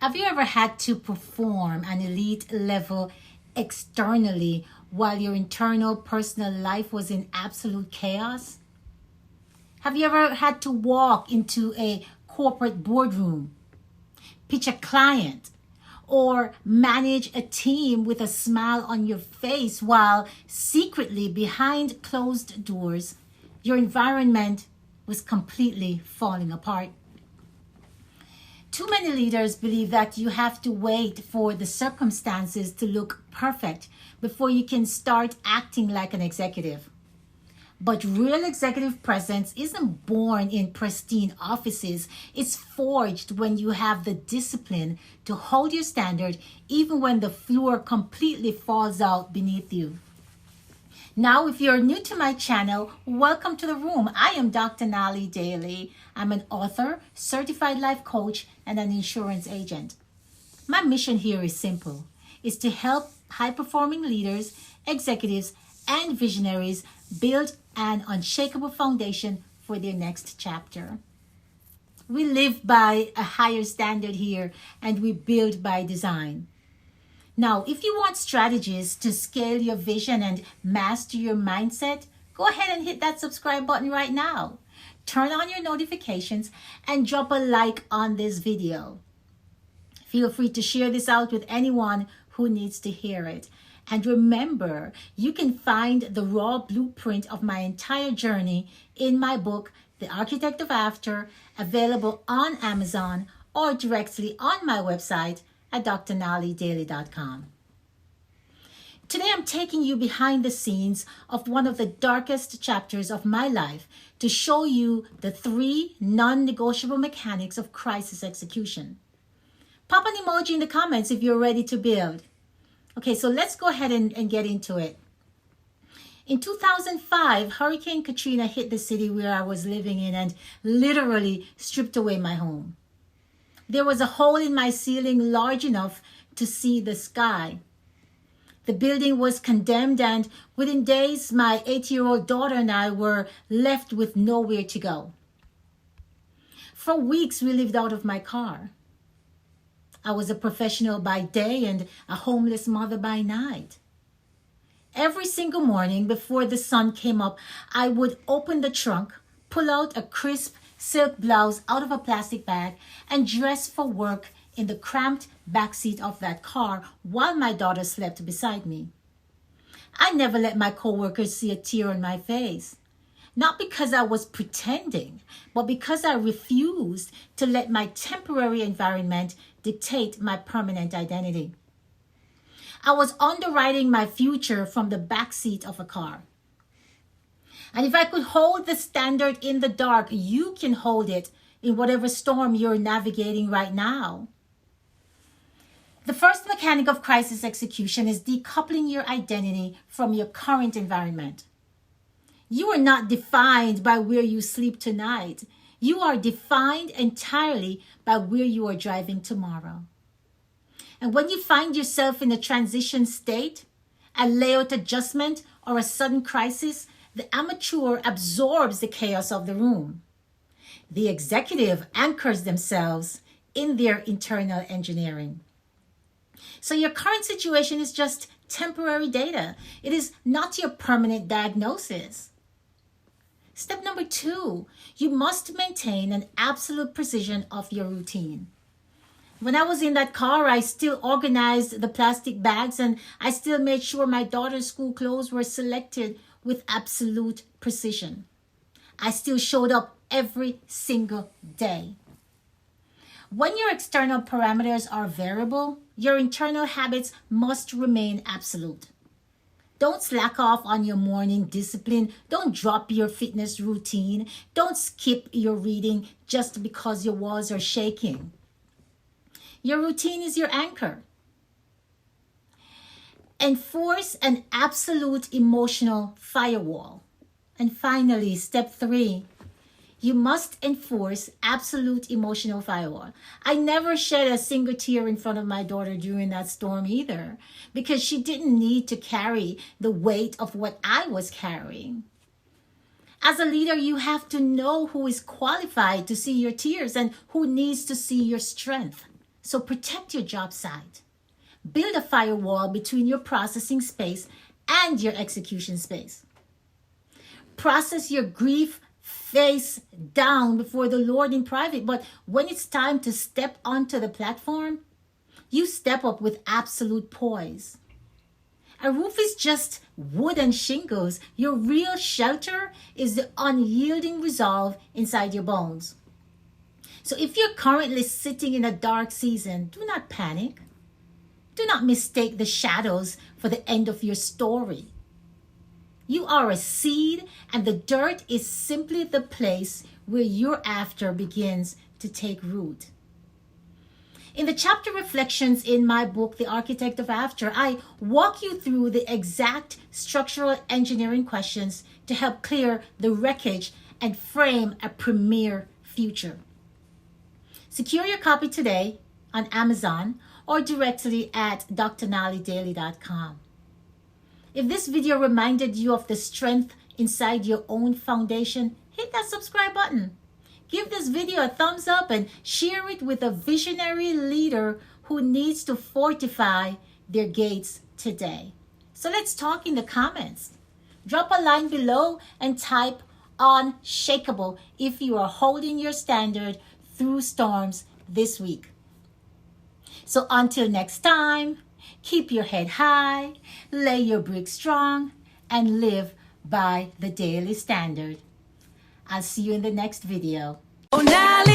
Have you ever had to perform an elite level externally while your internal personal life was in absolute chaos? Have you ever had to walk into a corporate boardroom, pitch a client, or manage a team with a smile on your face while secretly behind closed doors, your environment was completely falling apart? Too many leaders believe that you have to wait for the circumstances to look perfect before you can start acting like an executive. But real executive presence isn't born in pristine offices. It's forged when you have the discipline to hold your standard even when the floor completely falls out beneath you. Now, if you're new to my channel, welcome to the room. I am Dr. Daly. I'm an author, certified life coach, and an insurance agent. My mission here is simple. It's to help high-performing leaders, executives, and visionaries build an unshakable foundation for their next chapter. We live by a higher standard here, and we build by design. Now, if you want strategies to scale your vision and master your mindset, go ahead and hit that subscribe button right now. Turn on your notifications and drop a like on this video. Feel free to share this out with anyone who needs to hear it. And remember, you can find the raw blueprint of my entire journey in my book, The Architect of After, available on Amazon or directly on my website at drnalidaly.com. Today, I'm taking you behind the scenes of one of the darkest chapters of my life to show you the 3 non-negotiable mechanics of crisis execution. Pop an emoji in the comments if you're ready to build. Okay, so let's go ahead and get into it. In 2005, Hurricane Katrina hit the city where I was living in and literally stripped away my home. There was a hole in my ceiling large enough to see the sky. The building was condemned, and within days, my 8-year-old daughter and I were left with nowhere to go. For weeks, we lived out of my car. I was a professional by day and a homeless mother by night. Every single morning before the sun came up, I would open the trunk, pull out a crisp silk blouse out of a plastic bag, and dress for work in the cramped backseat of that car while my daughter slept beside me. I never let my coworkers see a tear on my face. Not because I was pretending, but because I refused to let my temporary environment dictate my permanent identity. I was underwriting my future from the backseat of a car. And if I could hold the standard in the dark, you can hold it in whatever storm you're navigating right now. The first mechanic of crisis execution is decoupling your identity from your current environment. You are not defined by where you sleep tonight. You are defined entirely by where you are driving tomorrow. And when you find yourself in a transition state, a layout adjustment, or a sudden crisis, the amateur absorbs the chaos of the room. The executive anchors themselves in their internal engineering. So your current situation is just temporary data. It is not your permanent diagnosis. Step number 2, you must maintain an absolute precision of your routine. When I was in that car, I still organized the plastic bags, and I still made sure my daughter's school clothes were selected with absolute precision. I still showed up every single day. When your external parameters are variable, your internal habits must remain absolute. Don't slack off on your morning discipline. Don't drop your fitness routine. Don't skip your reading just because your walls are shaking. Your routine is your anchor. Enforce an absolute emotional firewall. And finally, step 3, you must enforce absolute emotional firewall. I never shed a single tear in front of my daughter during that storm either, because she didn't need to carry the weight of what I was carrying. As a leader, you have to know who is qualified to see your tears and who needs to see your strength. So protect your job site. Build a firewall between your processing space and your execution space. Process your grief face down before the Lord in private, but when it's time to step onto the platform, you step up with absolute poise. A roof is just wood and shingles. Your real shelter is the unyielding resolve inside your bones. So if you're currently sitting in a dark season, do not panic. Do not mistake the shadows for the end of your story. You are a seed, and the dirt is simply the place where your after begins to take root. In the chapter Reflections in my book, The Architect of After, I walk you through the exact structural engineering questions to help clear the wreckage and frame a premier future. Secure your copy today on Amazon or directly at drdaly.com. If this video reminded you of the strength inside your own foundation, hit that subscribe button. Give this video a thumbs up and share it with a visionary leader who needs to fortify their gates today. So let's talk in the comments. Drop a line below and type unshakable if you are holding your standard through storms this week. So until next time, keep your head high, lay your bricks strong, and live by the Daly standard. I'll see you in the next video. Daly.